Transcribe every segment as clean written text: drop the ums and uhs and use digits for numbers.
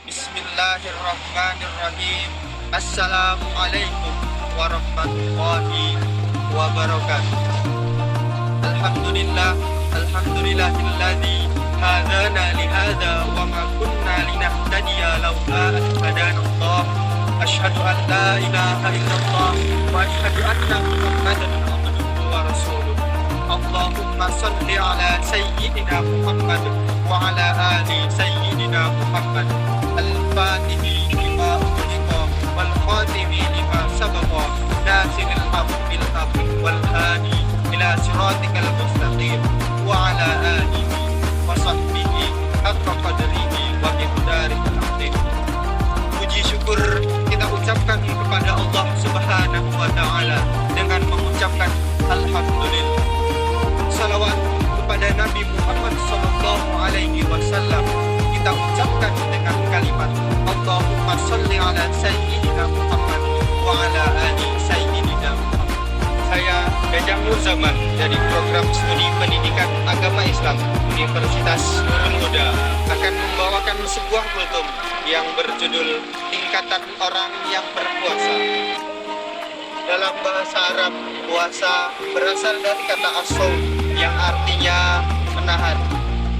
Bismillahirrahmanirrahim. Assalamualaikum warahmatullahi wabarakatuh. Alhamdulillahilladzi hadana lihadza wa ma kunna linahtadiya laula an hadanallah. Asyhadu an la ilaha illallah wa asyhadu anna Muhammadan abduhu wa rasuluh. Allahumma shalli ala sayyidina Muhammad wa ala ali sayyidina Muhammad. Al-Fatihi lima ughliqa wal khatimi lima sabaqa nasiril haqqi bil haqqi wal hadi ila siratikal mustaqim wa ala alihi wa sahbihi haqqa qadrihi wa miqdarihil azim. Puji syukur kita ucapkan kepada Allah Subhanahu wa taala dengan mengucapkan alhamdulillah. Salawat kepada Nabi Muhammad sallallahu alaihi wasallam kita ucapkan dengan kalimat Allahumma sholli ala sayyidina Muhammad wa ala ali sayyidina Muhammad. Saya Gajah Nur Zaman dari program studi pendidikan agama Islam Universitas Nurul Huda akan membawakan sebuah kultum yang berjudul Tingkatan Orang yang Berpuasa. Dalam bahasa Arab, puasa berasal dari kata as-shaum yang artinya menahan.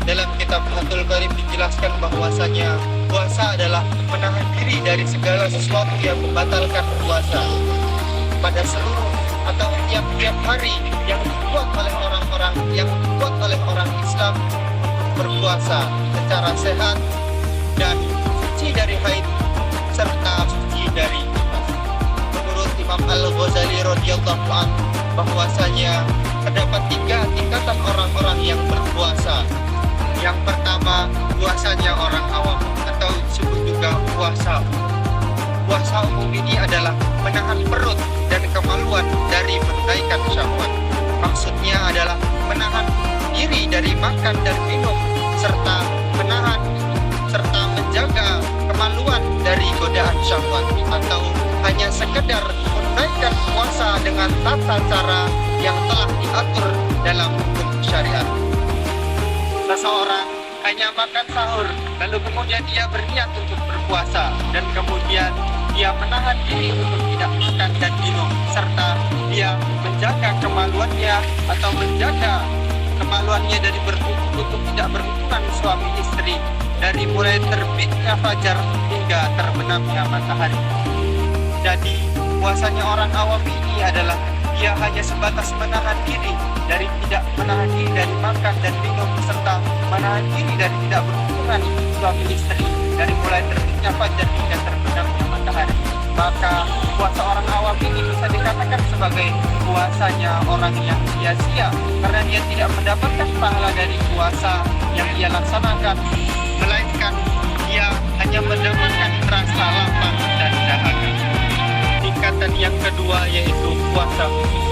Dalam kitab Fathul Qarib dijelaskan bahwasanya puasa adalah menahan diri dari segala sesuatu yang membatalkan puasa pada seluruh atau tiap-tiap hari yang dibuat oleh orang Islam berpuasa secara sehat dan suci dari haid serta suci dari nifas. Menurut Imam Al-Ghazali radhiyallahu anhu bahwasanya terdapat 3 tingkatan orang-orang yang berpuasa. Yang pertama, puasanya orang awam atau disebut juga puasa. Puasa umum ini adalah menahan perut dan kemaluan dari menunaikan syahwat. Maksudnya adalah menahan diri dari makan dan minum serta menjaga kemaluan dari godaan syahwat, atau hanya sekedar menunaikan puasa dengan tata cara yang telah diatur dalam hukum syariat. Seseorang hanya makan sahur, lalu kemudian dia berniat untuk berpuasa, dan kemudian dia menahan diri untuk tidak makan dan minum, serta dia menjaga kemaluannya atau menjaga kemaluannya dari untuk tidak berhubungan suami istri dari mulai terbitnya fajar hingga terbenamnya matahari. Jadi puasanya orang awam ini adalah dia hanya sebatas menahan diri dari makan dan minum, serta menahan diri dari tidak berhubungan suami istri dari mulai terbitnya fajar hingga terbenamnya matahari. Maka puasa orang awam ini bisa dikatakan sebagai puasanya orang yang sia-sia, karena dia tidak mendapatkan pahala dari puasa yang ia laksanakan, melainkan dia hanya mendapatkan rasa lapar dan dahaga. Tingkatan yang kedua yaitu puasa khusus.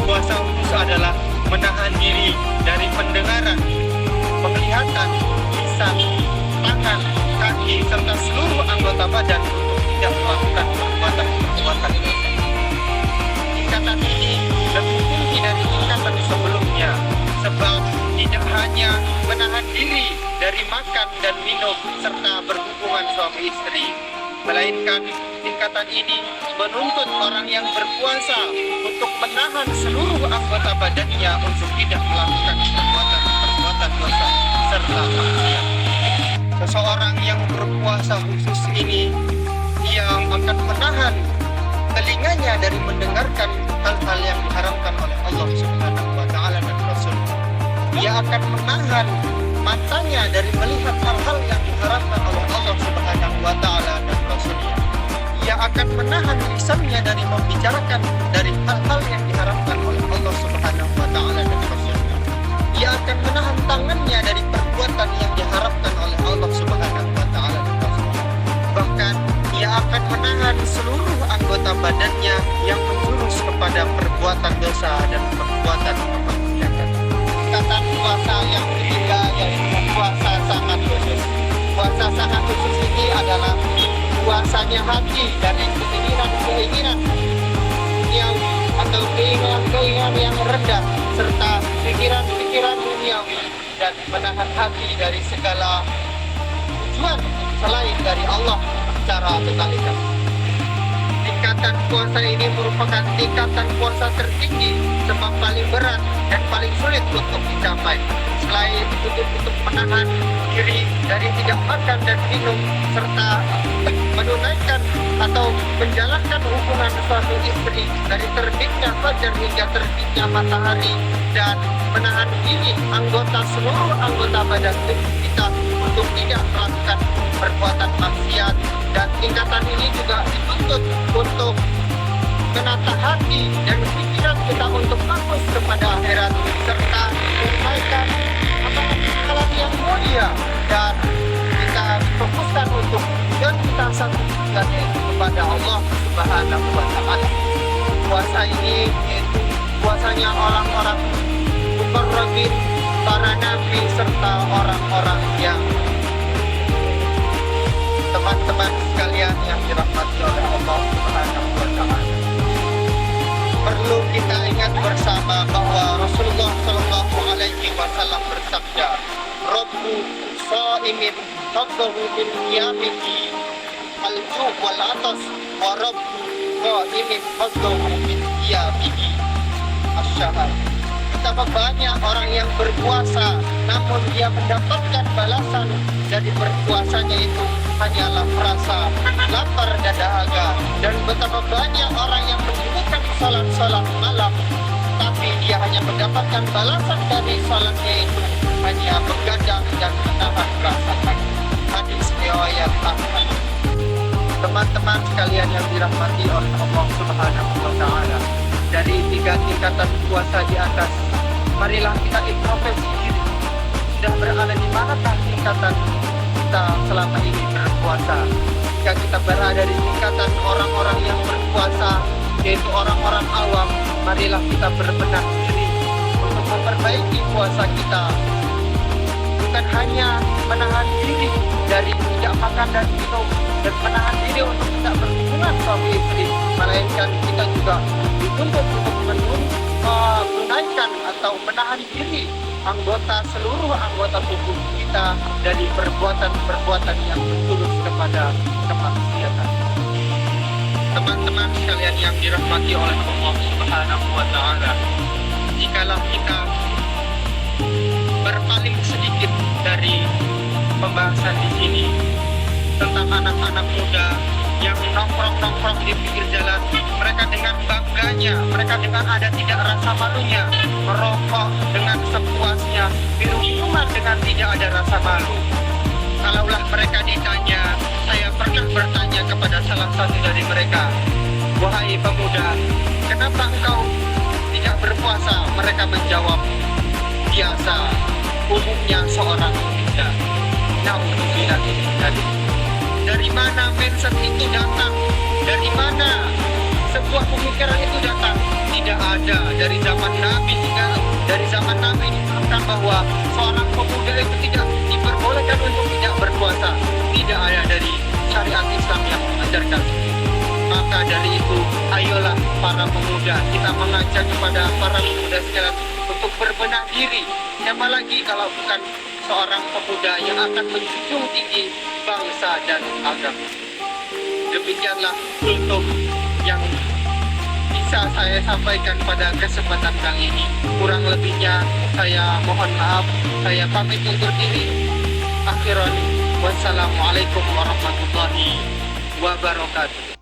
Puasa khusus adalah menahan diri dari pendengaran, penglihatan, lisan, tangan, kaki, serta seluruh anggota badan untuk tidak melakukan perbuatan dosa. Tingkatan ini lebih tinggi dari tingkatan sebelumnya, sebab tidak hanya menahan diri dari makan dan minum serta berhubungan suami istri, melainkan tingkatan ini menuntut orang yang berpuasa untuk menahan seluruh anggota badannya untuk tidak melakukan perbuatan dosa serta maksiat. Seseorang yang berpuasa khusus ini, dia akan menahan telinganya dari mendengarkan hal-hal yang diharamkan oleh Allah Subhanahu wa taala dan Rasul. Dia akan menahan matanya dari melihat hal-hal yang diharamkan oleh Allah Subhanahu wa taala dan Rasulnya. Dia akan menahan lisannya dari membicarakan dari hal-hal yang diharamkan oleh Allah Subhanahu wa taala kemaslahatan kemanusiaan. Tingkatan puasa yang ketiga yaitu puasa sangat khusus. Puasa sangat khusus ini adalah puasanya hati dari keinginan duniawi atau keinginan yang rendah serta pikiran-pikiran duniawi dan menahan hati dari segala tujuan selain dari Allah secara totalitas. Tingkatan puasa ini merupakan tingkatan puasa tertinggi sebab paling berat dan paling sulit untuk dicapai. Selain untuk menahan diri dari tidak makan dan minum serta menunaikan atau menjalankan hubungan suami istri dari terbitnya fajar hingga terbitnya matahari dan menahan diri seluruh anggota badan tubuh kita untuk tidak melakukan perbuatan maksiat, dan tingkatan ini juga dituntut untuk menata hati dan pikiran kita untuk fokus kepada akhirat serta menunaikan amalan yang mulia, dan kita fokuskan untuk tujuan kita satu yaitu kepada Allah Subhanahu wa Ta'ala. Puasa ini yaitu puasanya orang-orang muqarrabin, para nabi serta orang-orang yang teman-teman sekalian yang dirahmati oleh Allah Subhanahu wa Ta'ala. Perlu kita ingat bersama bahwa Rasulullah Shallallahu Alaihi Wasallam bersabda, "Rabbu shaimin fadlahu min qiyamihi al-ju' wal atas, wa rabbu qaimin fadlahu min qiyamihi asy-syahar." Betapa banyak orang yang berpuasa namun dia mendapatkan balasan dari berpuasanya itu hanyalah rasa lapar dan dahaga, dan betapa banyak orang yang mendirikan salat malam tapi dia hanya mendapatkan balasan dari salatnya itu hanya begadang dan menahan rasa kangen. Hadis riwayat Ahmad. Teman-teman sekalian yang dirahmati oleh Allah Subhanahu wa Ta'ala, dari 3 tingkatan puasa di atas, marilah kita introspeksi diri. Sudah berada di manakah tingkatan kita selama ini berpuasa? Jika kita berada di tingkatan orang-orang yang berpuasa, yaitu orang-orang awam, marilah kita berbenah diri untuk memperbaiki puasa kita. Bukan hanya menahan diri dari tidak makan dan minum dan menahan diri untuk tidak berhubungan suami istri, melainkan kita juga dituntut untuk menunaikan atau menahan diri seluruh anggota tubuh kita dari perbuatan-perbuatan yang bertulus kepada kemaksiatan. Teman-teman sekalian yang dirahmati oleh Allah Subhanahu wa Ta'ala, jikalau kita berpaling sedikit dari pembahasan di sini tentang anak-anak muda yang nongkrong di pinggir jalan, mereka dengan bangganya, mereka dengan ada tidak rasa malunya, merokok dengan sepuasnya, minum minuman dengan tidak ada rasa malu. Kalaulah mereka ditanya, saya pernah bertanya kepada salah satu dari mereka, "Wahai pemuda, kenapa engkau tidak berpuasa?" Mereka menjawab, "Biasa, umumnya seorang pemuda." Naudzubillah min dzalik. Dari mana mindset itu datang? Dari mana sebuah pemikiran itu datang? Tidak ada. Dari zaman Nabi hingga dari zaman Nabi dikatakan bahwa seorang pemuda itu tidak diperbolehkan untuk tidak berpuasa. Tidak ada dari syariat Islam yang mengajarkan. Maka dari itu, ayolah para pemuda, kita mengajak kepada para pemuda sekalian untuk berbenah diri. Siapa lagi kalau bukan seorang pemuda yang akan menjunjung tinggi bangsa dan agama. Demikianlah kultum yang bisa saya sampaikan pada kesempatan kali ini. Kurang lebihnya saya mohon maaf. Saya pamit undur diri. Akhiran, wassalamualaikum warahmatullahi wabarakatuh.